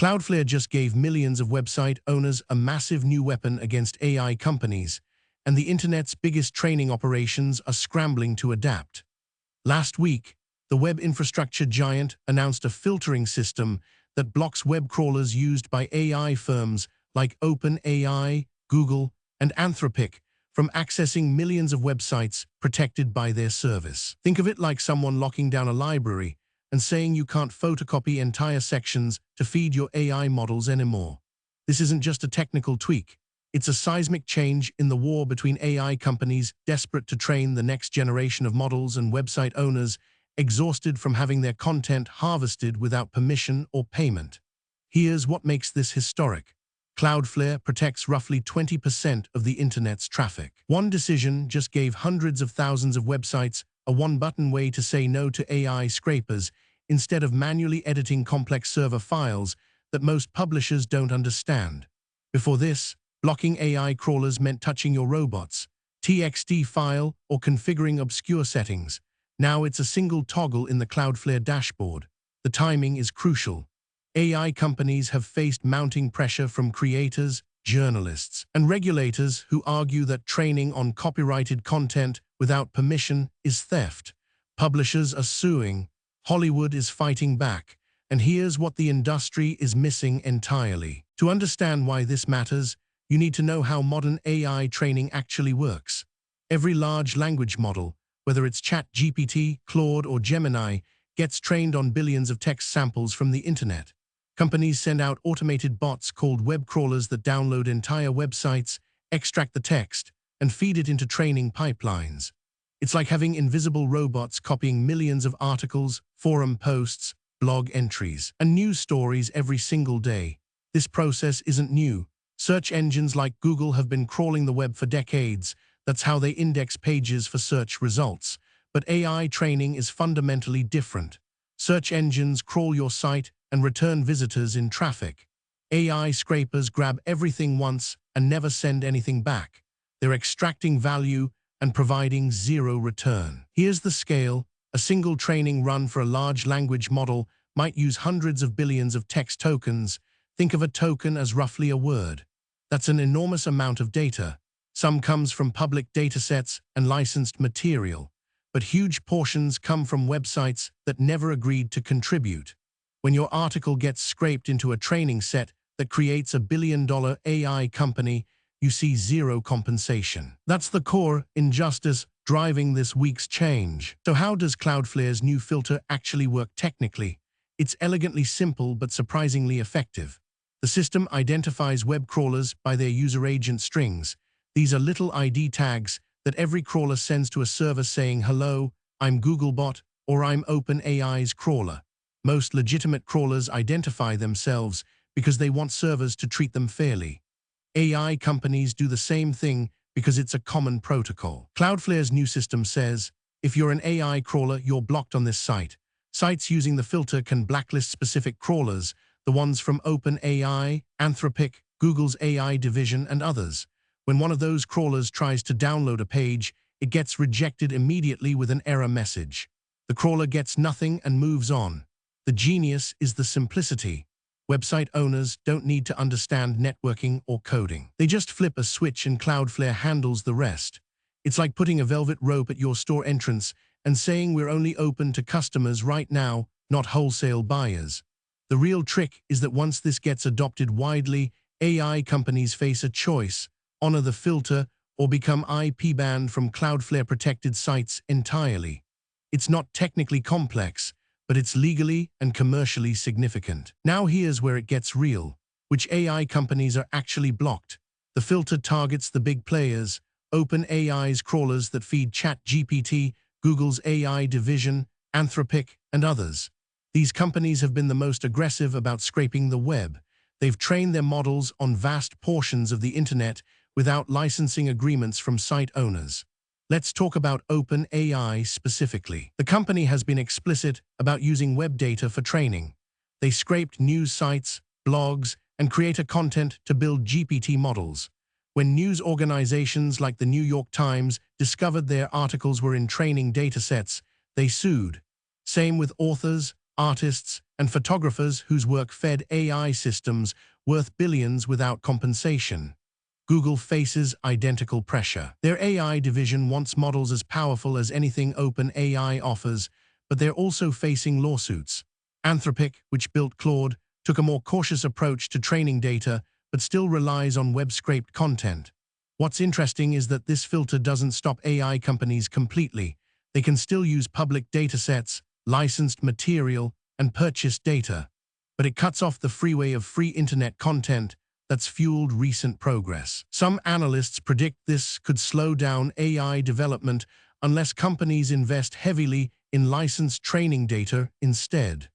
Cloudflare just gave millions of website owners a massive new weapon against AI companies, and the internet's biggest training operations are scrambling to adapt. Last week, the web infrastructure giant announced a filtering system that blocks web crawlers used by AI firms like OpenAI, Google, and Anthropic from accessing millions of websites protected by their service. Think of it like someone locking down a library and saying you can't photocopy entire sections to feed your AI models anymore. This isn't just a technical tweak. It's a seismic change in the war between AI companies desperate to train the next generation of models and website owners exhausted from having their content harvested without permission or payment. Here's what makes this historic. Cloudflare protects roughly 20% of the internet's traffic. One decision just gave hundreds of thousands of websites a one-button way to say no to AI scrapers instead of manually editing complex server files that most publishers don't understand. Before this, blocking AI crawlers meant touching your robots, TXT file, or configuring obscure settings. Now it's a single toggle in the Cloudflare dashboard. The timing is crucial. AI companies have faced mounting pressure from creators, journalists, and regulators who argue that training on copyrighted content without permission is theft. Publishers are suing, Hollywood is fighting back, and here's what the industry is missing entirely. To understand why this matters, you need to know how modern AI training actually works. Every large language model, whether it's ChatGPT, Claude, or Gemini, gets trained on billions of text samples from the internet. Companies send out automated bots called web crawlers that download entire websites, extract the text, and feed it into training pipelines. It's like having invisible robots copying millions of articles, forum posts, blog entries, and news stories every single day. This process isn't new. Search engines like Google have been crawling the web for decades. That's how they index pages for search results. But AI training is fundamentally different. Search engines crawl your site and return visitors in traffic. AI scrapers grab everything once and never send anything back. They're extracting value and providing zero return. Here's the scale. A single training run for a large language model might use hundreds of billions of text tokens. Think of a token as roughly a word. That's an enormous amount of data. Some comes from public datasets and licensed material, but huge portions come from websites that never agreed to contribute. When your article gets scraped into a training set that creates a billion-dollar AI company, you see zero compensation. That's the core injustice driving this week's change. So how does Cloudflare's new filter actually work technically? It's elegantly simple but surprisingly effective. The system identifies web crawlers by their user agent strings. These are little ID tags that every crawler sends to a server saying, "Hello, I'm Googlebot," or "I'm OpenAI's crawler." Most legitimate crawlers identify themselves because they want servers to treat them fairly. AI companies do the same thing because it's a common protocol. Cloudflare's new system says, if you're an AI crawler, you're blocked on this site. Sites using the filter can blacklist specific crawlers, the ones from OpenAI, Anthropic, Google's AI division, and others. When one of those crawlers tries to download a page, it gets rejected immediately with an error message. The crawler gets nothing and moves on. The genius is the simplicity. Website owners don't need to understand networking or coding. They just flip a switch and Cloudflare handles the rest. It's like putting a velvet rope at your store entrance and saying we're only open to customers right now, not wholesale buyers. The real trick is that once this gets adopted widely, AI companies face a choice: honor the filter or become IP banned from Cloudflare-protected sites entirely. It's not technically complex, but it's legally and commercially significant. Now here's where it gets real. Which AI companies are actually blocked? The filter targets the big players, OpenAI's crawlers that feed ChatGPT, Google's AI division, Anthropic, and others. These companies have been the most aggressive about scraping the web. They've trained their models on vast portions of the internet without licensing agreements from site owners. Let's talk about OpenAI specifically. The company has been explicit about using web data for training. They scraped news sites, blogs, and creator content to build GPT models. When news organizations like the New York Times discovered their articles were in training datasets, they sued. Same with authors, artists, and photographers whose work fed AI systems worth billions without compensation. Google faces identical pressure. Their AI division wants models as powerful as anything OpenAI offers, but they're also facing lawsuits. Anthropic, which built Claude, took a more cautious approach to training data, but still relies on web-scraped content. What's interesting is that this filter doesn't stop AI companies completely. They can still use public datasets, licensed material, and purchased data. But it cuts off the freeway of free internet content that's fueled recent progress. Some analysts predict this could slow down AI development unless companies invest heavily in licensed training data instead.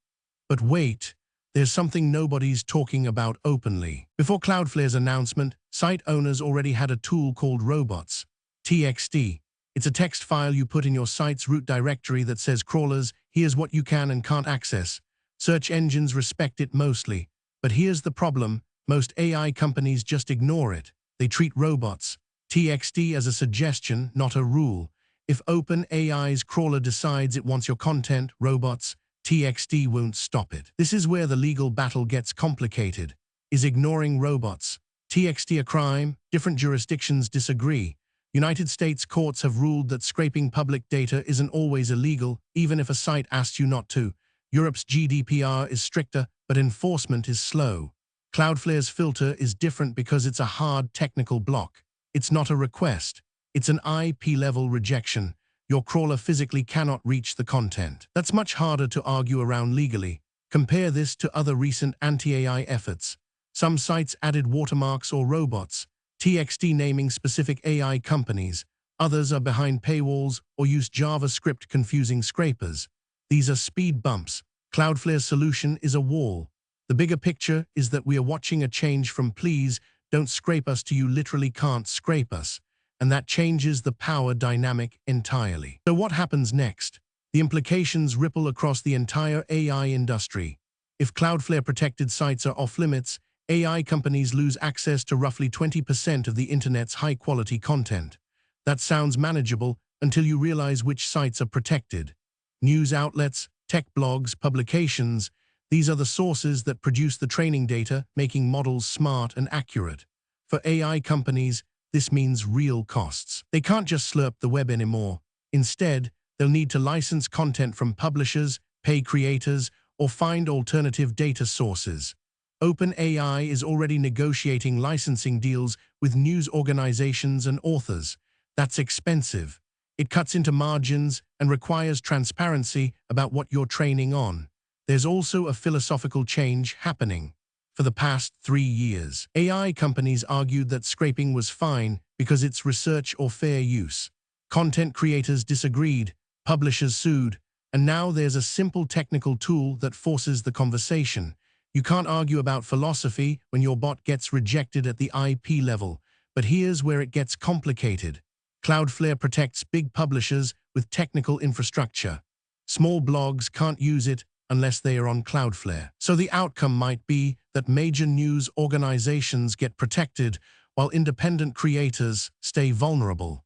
But wait, there's something nobody's talking about openly. Before Cloudflare's announcement, site owners already had a tool called robots, TXT. It's a text file you put in your site's root directory that says, crawlers, here's what you can and can't access. Search engines respect it mostly. But here's the problem, most AI companies just ignore it. They treat robots, TXT, as a suggestion, not a rule. If OpenAI's crawler decides it wants your content, robots, TXT won't stop it. This is where the legal battle gets complicated. Is ignoring robots, TXT, a crime? Different jurisdictions disagree. United States courts have ruled that scraping public data isn't always illegal, even if a site asks you not to. Europe's GDPR is stricter, but enforcement is slow. Cloudflare's filter is different because it's a hard technical block. It's not a request. It's an IP-level rejection. Your crawler physically cannot reach the content. That's much harder to argue around legally. Compare this to other recent anti-AI efforts. Some sites added watermarks or robots, TXT naming specific AI companies. Others are behind paywalls or use JavaScript confusing scrapers. These are speed bumps. Cloudflare's solution is a wall. The bigger picture is that we are watching a change from please don't scrape us to you literally can't scrape us. And that changes the power dynamic entirely. So what happens next? The implications ripple across the entire AI industry. If Cloudflare-protected sites are off-limits, AI companies lose access to roughly 20% of the internet's high-quality content. That sounds manageable until you realize which sites are protected. News outlets, tech blogs, publications, these are the sources that produce the training data, making models smart and accurate. For AI companies, this means real costs. They can't just slurp the web anymore. Instead, they'll need to license content from publishers, pay creators, or find alternative data sources. OpenAI is already negotiating licensing deals with news organizations and authors. That's expensive. It cuts into margins and requires transparency about what you're training on. There's also a philosophical change happening. For the past 3 years, AI companies argued that scraping was fine because it's research or fair use. Content creators disagreed, publishers sued, and now there's a simple technical tool that forces the conversation. You can't argue about philosophy when your bot gets rejected at the IP level, but here's where it gets complicated. Cloudflare protects big publishers with technical infrastructure. Small blogs can't use it unless they are on Cloudflare. So the outcome might be that major news organizations get protected while independent creators stay vulnerable.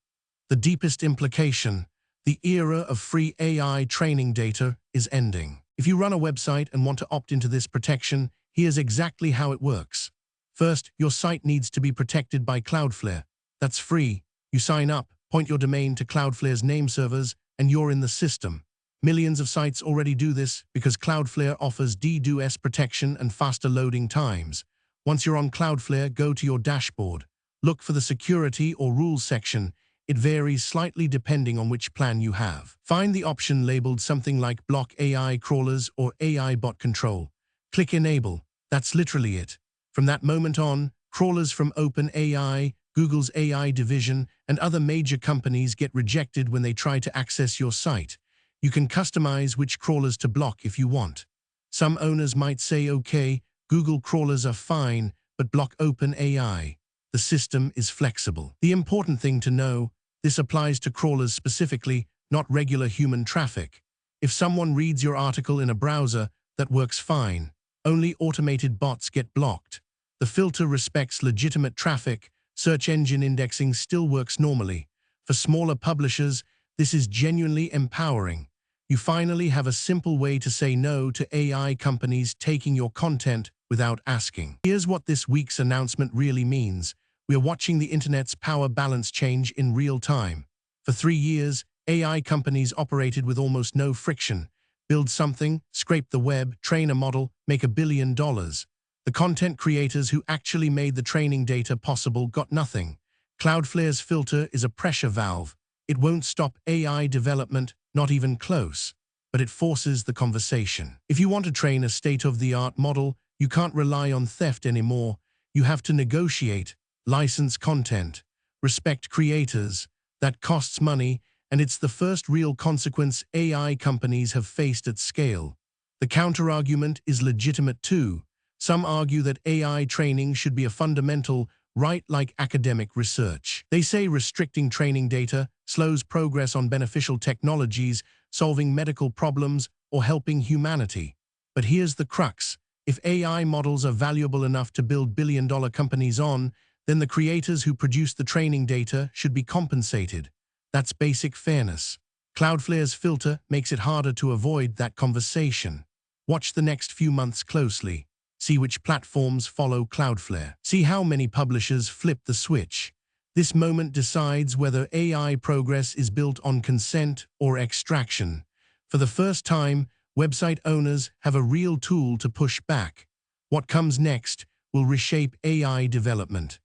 The deepest implication, the era of free AI training data is ending. If you run a website and want to opt into this protection, here's exactly how it works. First, your site needs to be protected by Cloudflare. That's free. You sign up, point your domain to Cloudflare's name servers, and you're in the system. Millions of sites already do this because Cloudflare offers DDoS protection and faster loading times. Once you're on Cloudflare, go to your dashboard. Look for the security or rules section. It varies slightly depending on which plan you have. Find the option labeled something like Block AI Crawlers or AI Bot Control. Click Enable. That's literally it. From that moment on, crawlers from OpenAI, Google's AI division, and other major companies get rejected when they try to access your site. You can customize which crawlers to block if you want. Some owners might say, okay, Google crawlers are fine, but block OpenAI. The system is flexible. The important thing to know, this applies to crawlers specifically, not regular human traffic. If someone reads your article in a browser, that works fine. Only automated bots get blocked. The filter respects legitimate traffic. Search engine indexing still works normally. For smaller publishers, this is genuinely empowering. You finally have a simple way to say no to AI companies taking your content without asking. Here's what this week's announcement really means. We are watching the internet's power balance change in real time. For 3 years, AI companies operated with almost no friction. Build something, scrape the web, train a model, make $1 billion. The content creators who actually made the training data possible got nothing. Cloudflare's filter is a pressure valve. It won't stop AI development, not even close, but it forces the conversation. If you want to train a state-of-the-art model, you can't rely on theft anymore. You have to negotiate, license content, respect creators. That costs money, and it's the first real consequence AI companies have faced at scale. The counterargument is legitimate too. Some argue that AI training should be a fundamental right like academic research. They say restricting training data slows progress on beneficial technologies, solving medical problems, or helping humanity. But here's the crux. If AI models are valuable enough to build billion-dollar companies on, then the creators who produce the training data should be compensated. That's basic fairness. Cloudflare's filter makes it harder to avoid that conversation. Watch the next few months closely. See which platforms follow Cloudflare. See how many publishers flip the switch. This moment decides whether AI progress is built on consent or extraction. For the first time, website owners have a real tool to push back. What comes next will reshape AI development.